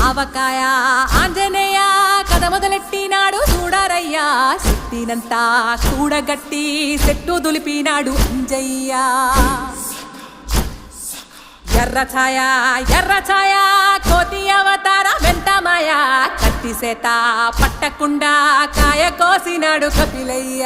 ఆవకాయ ఆంజనేయ కథ మొదలెట్టినాడు చూడరయ్యా శక్తినంతా కూడగట్టి చెట్టు దులిపినాడు అంజయ్య ఎర్ర ఛాయ కోతి అవతార వెంటమాయ కత్తి సేత పట్టకుండా కాయ కోసినాడు కపిలయ్య